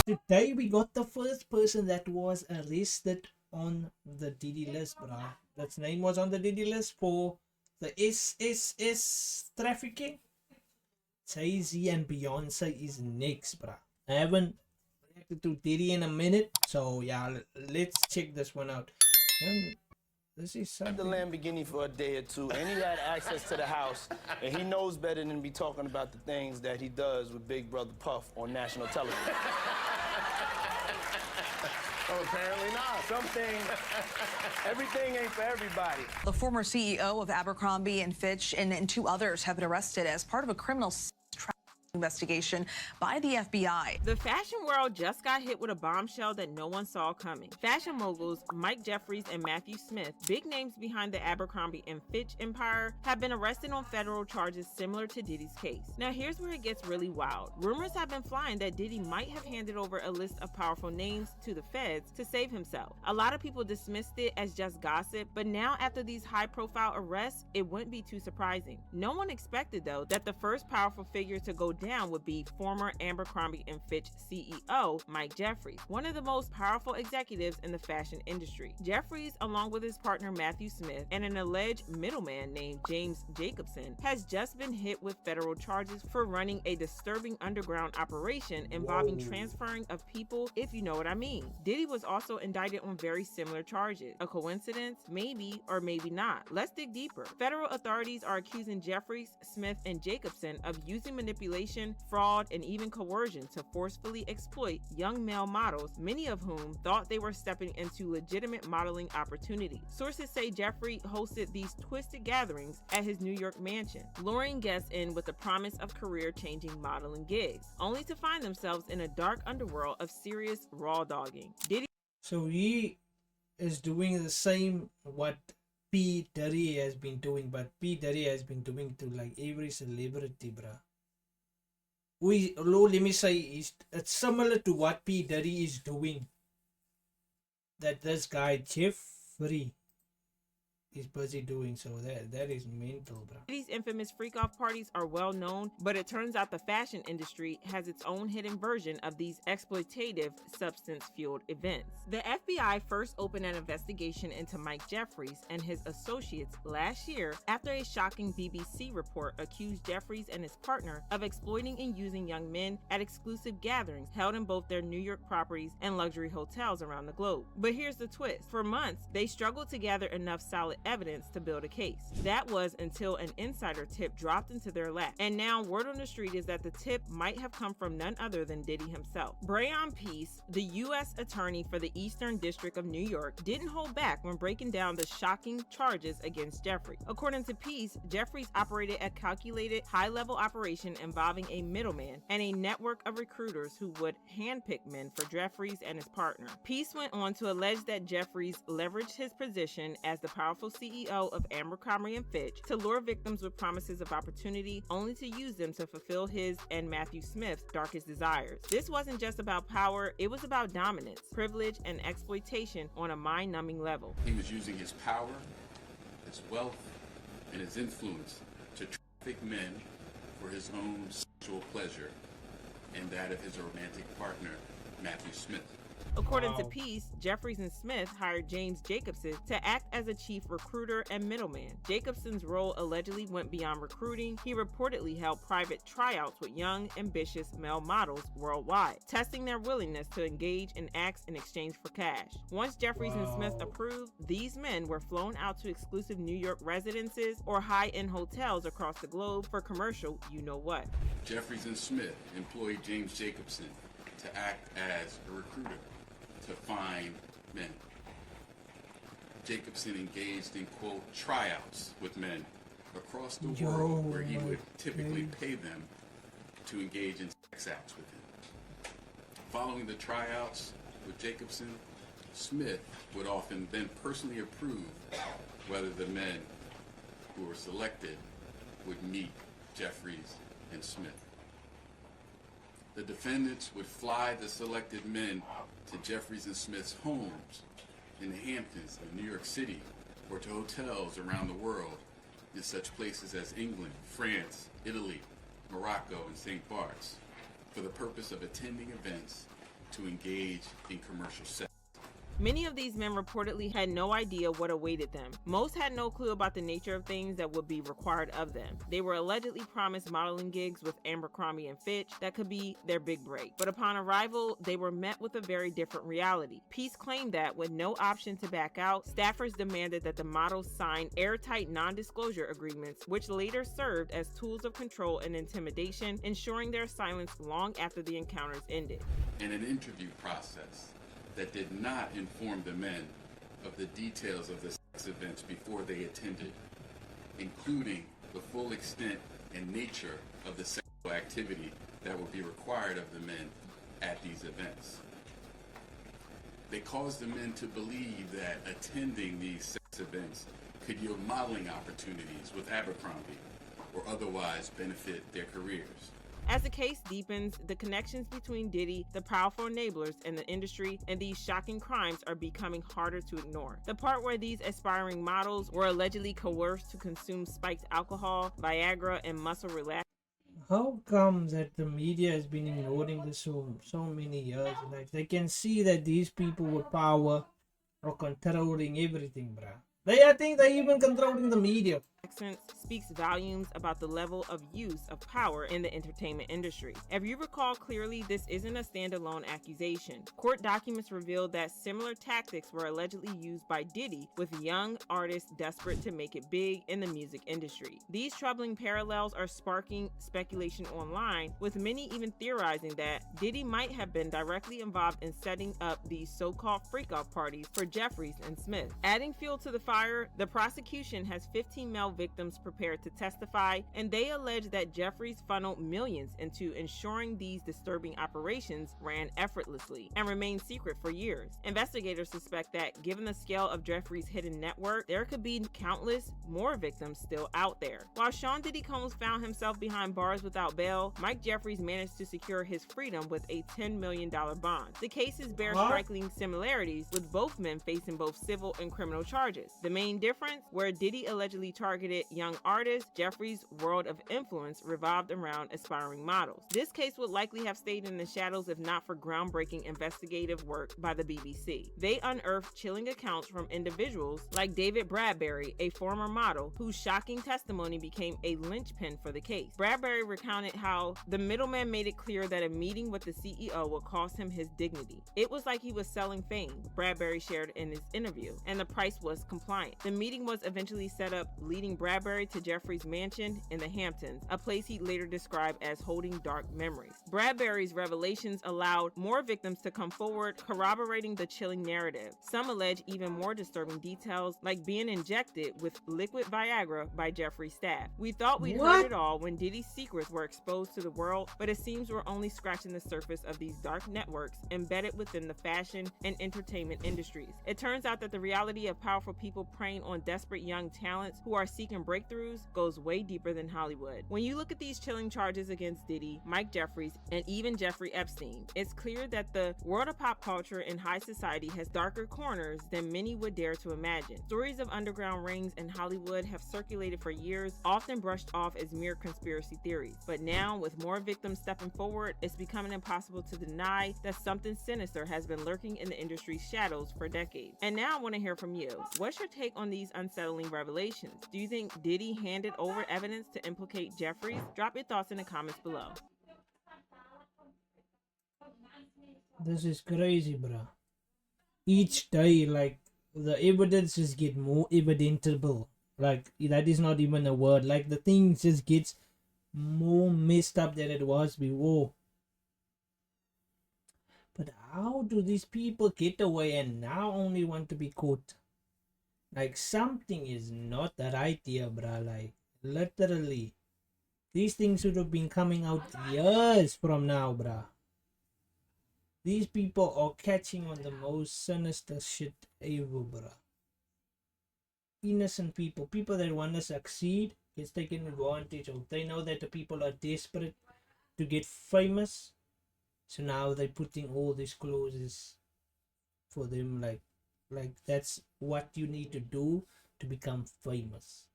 Today we got the first person that was arrested on the Diddy list, bruh. That's name was on the Diddy list for the S3X Trafficking. Jay-Z and Beyoncé is next, bruh. I haven't reacted to Diddy in a minute, so yeah, let's check this one out. And this is The something. Lamborghini for a day or two, and he had access to the house, and he knows better than to be talking about the things that he does with Big Brother Puff on national television. Well, apparently not. Everything ain't for everybody. The former CEO of Abercrombie and Fitch and two others have been arrested as part of a criminal investigation by the FBI. The fashion world just got hit with a bombshell that no one saw coming. Fashion moguls Mike Jeffries and Matthew Smith, big names behind the Abercrombie and Fitch empire, have been arrested on federal charges similar to Diddy's case. Now here's where it gets really wild. Rumors have been flying that Diddy might have handed over a list of powerful names to the feds to save himself. A lot of people dismissed it as just gossip, but now after these high-profile arrests, it wouldn't be too surprising. No one expected though that the first powerful figure to go down would be former Abercrombie and Fitch CEO Mike Jeffries, one of the most powerful executives in the fashion industry. Jeffries, along with his partner Matthew Smith and an alleged middleman named James Jacobson, has just been hit with federal charges for running a disturbing underground operation involving transferring of people, if you know what I mean. Diddy was also indicted on very similar charges. A coincidence? Maybe or maybe not. Let's dig deeper. Federal authorities are accusing Jeffries, Smith, and Jacobson of using manipulation, fraud, and even coercion to forcefully exploit young male models, many of whom thought they were stepping into legitimate modeling opportunities. Sources say Jeffrey hosted these twisted gatherings at his New York mansion, luring guests in with the promise of career-changing modeling gigs, only to find themselves in a dark underworld of serious raw dogging. Diddy So he is doing the same what P. Diddy has been doing, but P. Diddy has been doing to like every celebrity, bruh. Let me say it's similar to what P. Diddy is doing. That this guy Jeffrey is busy doing, so that is mental, bro. These infamous freak-off parties are well known, but it turns out the fashion industry has its own hidden version of these exploitative, substance-fueled events. The FBI first opened an investigation into Mike Jeffries and his associates last year after a shocking BBC report accused Jeffries and his partner of exploiting and using young men at exclusive gatherings held in both their New York properties and luxury hotels around the globe. But here's the twist. For months, they struggled to gather enough solid evidence to build a case. That was until an insider tip dropped into their lap. And now word on the street is that the tip might have come from none other than Diddy himself. Breon Peace, the U.S. attorney for the Eastern District of New York, didn't hold back when breaking down the shocking charges against Jeffrey. According to Peace, Jeffries operated a calculated, high-level operation involving a middleman and a network of recruiters who would handpick men for Jeffries and his partner. Peace went on to allege that Jeffries leveraged his position as the powerful CEO of Abercrombie and Fitch to lure victims with promises of opportunity, only to use them to fulfill his and Matthew Smith's darkest desires. This wasn't just about power, it was about dominance, privilege, and exploitation on a mind-numbing level. He was using his power, his wealth, and his influence to traffic men for his own sexual pleasure and that of his romantic partner, Matthew Smith. According to Peace, Jeffries and Smith hired James Jacobson to act as a chief recruiter and middleman. Jacobson's role allegedly went beyond recruiting. He reportedly held private tryouts with young, ambitious male models worldwide, testing their willingness to engage in acts in exchange for cash. Once Jeffries and Smith approved, these men were flown out to exclusive New York residences or high-end hotels across the globe for commercial you-know-what. Jeffries and Smith employed James Jacobson to act as a recruiter to find men. Jacobson engaged in, quote, tryouts with men across the world where he would typically pay them to engage in sex acts with him. Following the tryouts with Jacobson, Smith would often then personally approve whether the men who were selected would meet Jeffries and Smith. The defendants would fly the selected men to Jeffries and Smith's homes in the Hamptons in New York City or to hotels around the world in such places as England, France, Italy, Morocco, and St. Bart's for the purpose of attending events to engage in commercial sex. Many of these men reportedly had no idea what awaited them. Most had no clue about the nature of things that would be required of them. They were allegedly promised modeling gigs with Abercrombie and Fitch that could be their big break. But upon arrival, they were met with a very different reality. Peace claimed that, with no option to back out, staffers demanded that the models sign airtight non-disclosure agreements, which later served as tools of control and intimidation, ensuring their silence long after the encounters ended. In an interview process that did not inform the men of the details of the sex events before they attended, including the full extent and nature of the sexual activity that would be required of the men at these events. They caused the men to believe that attending these sex events could yield modeling opportunities with Abercrombie or otherwise benefit their careers. As the case deepens, the connections between Diddy, the powerful enablers, and the industry and these shocking crimes are becoming harder to ignore. The part where these aspiring models were allegedly coerced to consume spiked alcohol, Viagra, and muscle relaxers. How come that the media has been ignoring this so many years? Like, they can see that these people with power are controlling everything, bruh. I think they're even controlling the media. Speaks volumes about the level of use of power in the entertainment industry. If you recall clearly, this isn't a standalone accusation. Court documents revealed that similar tactics were allegedly used by Diddy with young artists desperate to make it big in the music industry. These troubling parallels are sparking speculation online, with many even theorizing that Diddy might have been directly involved in setting up these so-called freak-off parties for Jeffries and Smith. Adding fuel to the fire, the prosecution has 15 male victims prepared to testify, and they allege that Jeffries funneled millions into ensuring these disturbing operations ran effortlessly and remained secret for years. Investigators suspect that, given the scale of Jeffries' hidden network, there could be countless more victims still out there. While Sean Diddy Combs found himself behind bars without bail, Mike Jeffries managed to secure his freedom with a $10 million bond. The cases bear striking similarities, with both men facing both civil and criminal charges. The main difference, where Diddy allegedly targeted young artists, Jeffries' world of influence revolved around aspiring models. This case would likely have stayed in the shadows if not for groundbreaking investigative work by the BBC. They unearthed chilling accounts from individuals like David Bradbury, a former model, whose shocking testimony became a linchpin for the case. Bradbury recounted how the middleman made it clear that a meeting with the CEO would cost him his dignity. It was like he was selling fame, Bradbury shared in his interview, and the price was compliant. The meeting was eventually set up, leading Bradbury to Jeffries' mansion in the Hamptons, a place he later described as holding dark memories. Bradbury's revelations allowed more victims to come forward, corroborating the chilling narrative. Some allege even more disturbing details, like being injected with liquid Viagra by Jeffries' staff. We thought we'd heard it all when Diddy's secrets were exposed to the world, but it seems we're only scratching the surface of these dark networks embedded within the fashion and entertainment industries. It turns out that the reality of powerful people preying on desperate young talents who are seeking breakthroughs goes way deeper than Hollywood. When you look at these chilling charges against Diddy, Mike Jeffries, and even Jeffrey Epstein, it's clear that the world of pop culture and high society has darker corners than many would dare to imagine. Stories of underground rings in Hollywood have circulated for years, often brushed off as mere conspiracy theories. But now, with more victims stepping forward, it's becoming impossible to deny that something sinister has been lurking in the industry's shadows for decades. And now I want to hear from you. What's your take on these unsettling revelations? Do you think Diddy handed over evidence to implicate Jeffries? Drop your thoughts in the comments below. This is crazy, bruh. Each day, like, the evidence just get more evidentable. Like, that is not even a word. Like, the thing just gets more messed up than it was before. But how do these people get away and now only want to be caught? Like, something is not right here, bruh. Like, literally. These things should have been coming out years from now, bruh. These people are catching on the most sinister shit ever, bruh. Innocent people, people that want to succeed, gets taken advantage of. They know that the people are desperate to get famous, so now they're putting all these clauses for them, like that's what you need to do to become famous.